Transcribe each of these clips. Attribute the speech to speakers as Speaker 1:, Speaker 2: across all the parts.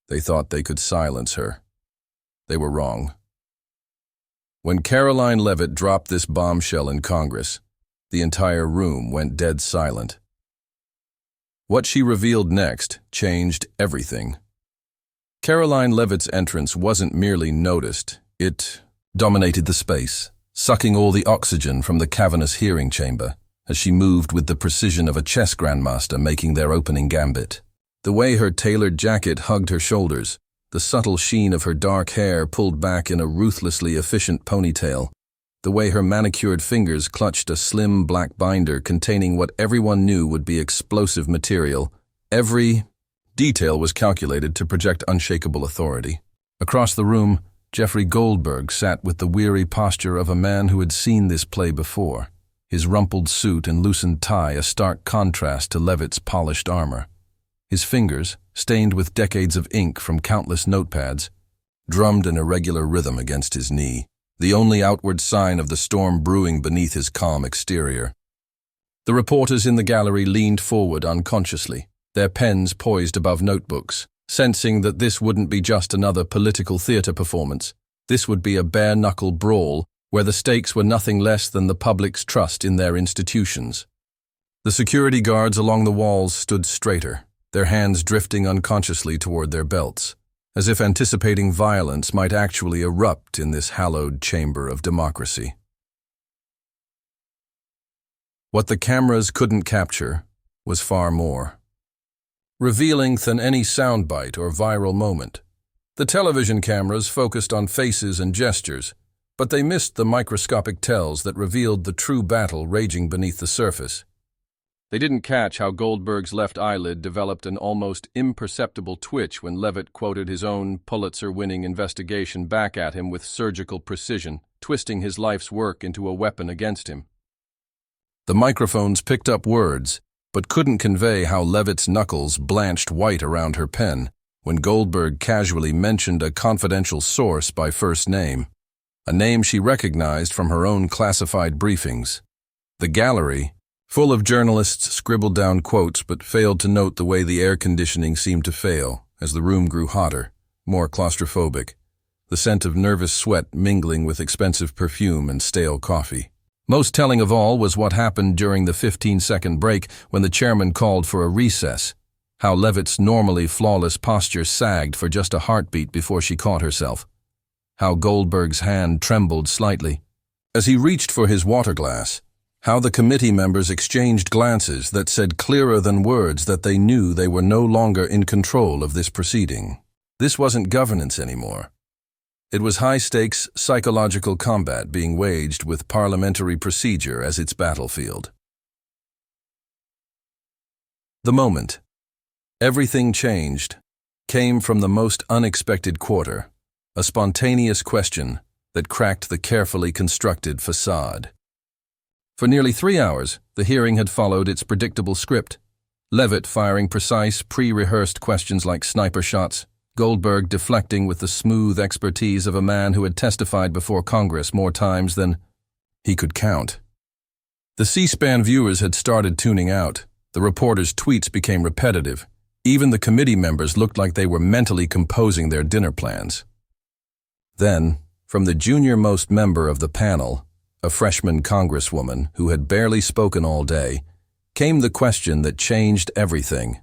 Speaker 1: They thought they could silence her. They were wrong. When Karoline Leavitt dropped this bombshell in Congress, the entire room went dead silent. What she revealed next changed everything. Karoline Leavitt's entrance wasn't merely noticed, it dominated the space, sucking all the oxygen from the cavernous hearing chamber as she moved with the precision of a chess grandmaster making their opening gambit. The way her tailored jacket hugged her shoulders, the subtle sheen of her dark hair pulled back in a ruthlessly efficient ponytail, the way her manicured fingers clutched a slim black binder containing what everyone knew would be explosive material. Every detail was calculated to project unshakable authority. Across the room, Jeffrey Goldberg sat with the weary posture of a man who had seen this play before, his rumpled suit and loosened tie a stark contrast to Leavitt's polished armor. His fingers, stained with decades of ink from countless notepads, drummed an irregular rhythm against his knee, the only outward sign of the storm brewing beneath his calm exterior. The reporters in the gallery leaned forward unconsciously, their pens poised above notebooks, sensing that this wouldn't be just another political theater performance. This would be a bare-knuckle brawl where the stakes were nothing less than the public's trust in their institutions. The security guards along the walls stood straighter, their hands drifting unconsciously toward their belts, as if anticipating violence might actually erupt in this hallowed chamber of democracy. What the cameras couldn't capture was far more, revealing than any soundbite or viral moment. The television cameras focused on faces and gestures, but they missed the microscopic tells that revealed the true battle raging beneath the surface. They didn't catch how Goldberg's left eyelid developed an almost imperceptible twitch when Leavitt quoted his own Pulitzer-winning investigation back at him with surgical precision, twisting his life's work into a weapon against him. The microphones picked up words, but couldn't convey how Leavitt's knuckles blanched white around her pen when Goldberg casually mentioned a confidential source by first name, a name she recognized from her own classified briefings. The gallery, full of journalists, scribbled down quotes but failed to note the way the air conditioning seemed to fail as the room grew hotter, more claustrophobic, the scent of nervous sweat mingling with expensive perfume and stale coffee. Most telling of all was what happened during the 15-second break when the chairman called for a recess, how Leavitt's normally flawless posture sagged for just a heartbeat before she caught herself, how Goldberg's hand trembled slightly as he reached for his water glass, how the committee members exchanged glances that said clearer than words that they knew they were no longer in control of this proceeding. This wasn't governance anymore. It was high-stakes psychological combat being waged with parliamentary procedure as its battlefield. The moment everything changed came from the most unexpected quarter, a spontaneous question that cracked the carefully constructed facade. For nearly 3 hours, the hearing had followed its predictable script, Leavitt firing precise, pre-rehearsed questions like sniper shots, Goldberg deflecting with the smooth expertise of a man who had testified before Congress more times than he could count. The C-SPAN viewers had started tuning out. The reporters' tweets became repetitive. Even the committee members looked like they were mentally composing their dinner plans. Then, from the junior-most member of the panel, a freshman congresswoman who had barely spoken all day, came the question that changed everything.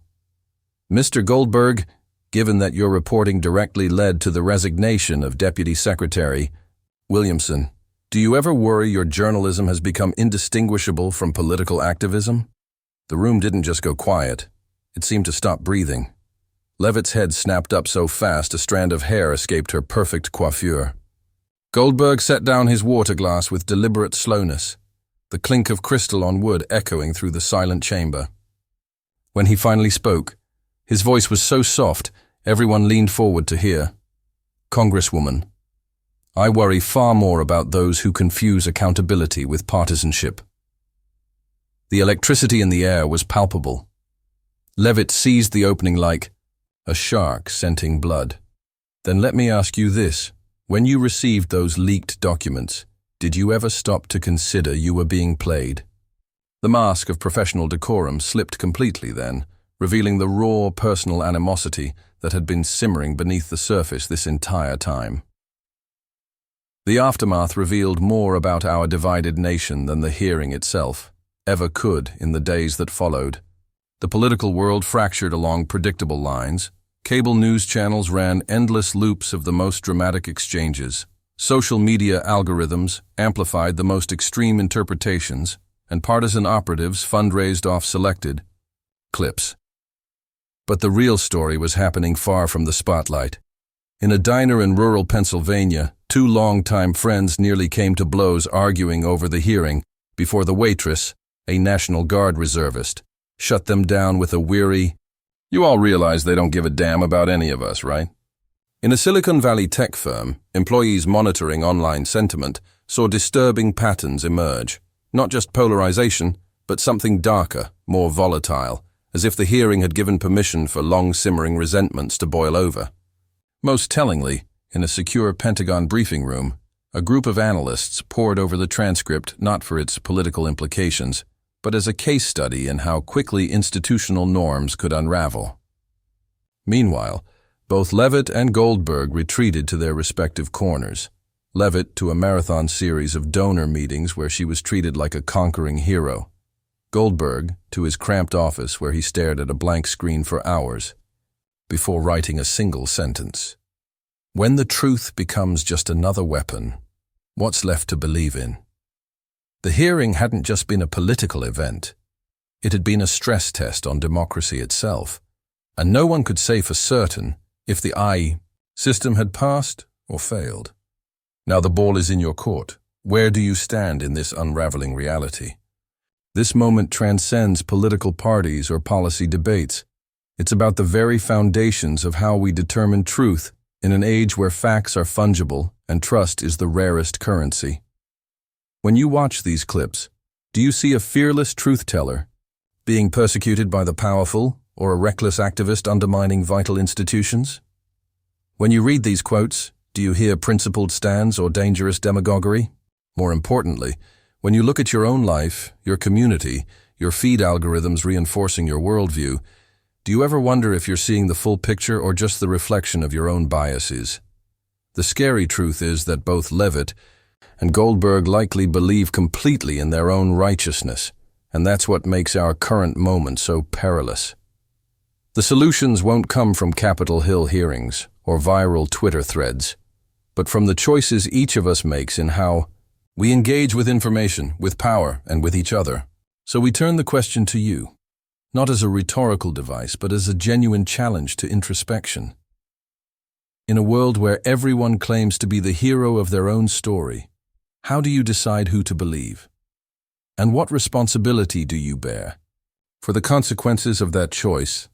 Speaker 1: Mr. Goldberg, given that your reporting directly led to the resignation of Deputy Secretary Williamson, do you ever worry your journalism has become indistinguishable from political activism? The room didn't just go quiet. It seemed to stop breathing. Leavitt's head snapped up so fast a strand of hair escaped her perfect coiffure. Goldberg set down his water glass with deliberate slowness, the clink of crystal on wood echoing through the silent chamber. When he finally spoke, his voice was so soft, everyone leaned forward to hear. Congresswoman, I worry far more about those who confuse accountability with partisanship. The electricity in the air was palpable. Leavitt seized the opening like a shark scenting blood. Then let me ask you this. When you received those leaked documents, did you ever stop to consider you were being played? The mask of professional decorum slipped completely then, revealing the raw personal animosity that had been simmering beneath the surface this entire time. The aftermath revealed more about our divided nation than the hearing itself ever could in the days that followed. The political world fractured along predictable lines. Cable news channels ran endless loops of the most dramatic exchanges. Social media algorithms amplified the most extreme interpretations, and partisan operatives fundraised off selected clips. But the real story was happening far from the spotlight. In a diner in rural Pennsylvania, two longtime friends nearly came to blows arguing over the hearing before the waitress, a National Guard reservist, shut them down with a weary, "You all realize they don't give a damn about any of us, right?" In a Silicon Valley tech firm, employees monitoring online sentiment saw disturbing patterns emerge. Not just polarization, but something darker, more volatile, as if the hearing had given permission for long-simmering resentments to boil over. Most tellingly, in a secure Pentagon briefing room, a group of analysts pored over the transcript not for its political implications, but as a case study in how quickly institutional norms could unravel. Meanwhile, both Leavitt and Goldberg retreated to their respective corners. Leavitt to a marathon series of donor meetings where she was treated like a conquering hero. Goldberg to his cramped office where he stared at a blank screen for hours before writing a single sentence. When the truth becomes just another weapon, what's left to believe in? The hearing hadn't just been a political event. It had been a stress test on democracy itself, and no one could say for certain if the AI system had passed or failed. Now the ball is in your court. Where do you stand in this unraveling reality? This moment transcends political parties or policy debates. It's about the very foundations of how we determine truth in an age where facts are fungible and trust is the rarest currency. When you watch these clips, do you see a fearless truth-teller being persecuted by the powerful or a reckless activist undermining vital institutions? When you read these quotes, do you hear principled stands or dangerous demagoguery? More importantly, when you look at your own life, your community, your feed algorithms reinforcing your worldview, do you ever wonder if you're seeing the full picture or just the reflection of your own biases? The scary truth is that both Leavitt and Goldberg likely believe completely in their own righteousness, and that's what makes our current moment so perilous. The solutions won't come from Capitol Hill hearings or viral Twitter threads, but from the choices each of us makes in how we engage with information, with power, and with each other. So we turn the question to you, not as a rhetorical device, but as a genuine challenge to introspection. In a world where everyone claims to be the hero of their own story, how do you decide who to believe? And what responsibility do you bear for the consequences of that choice?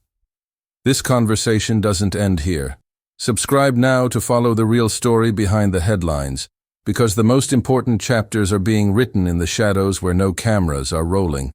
Speaker 1: This conversation doesn't end here. Subscribe now to follow the real story behind the headlines, because the most important chapters are being written in the shadows where no cameras are rolling.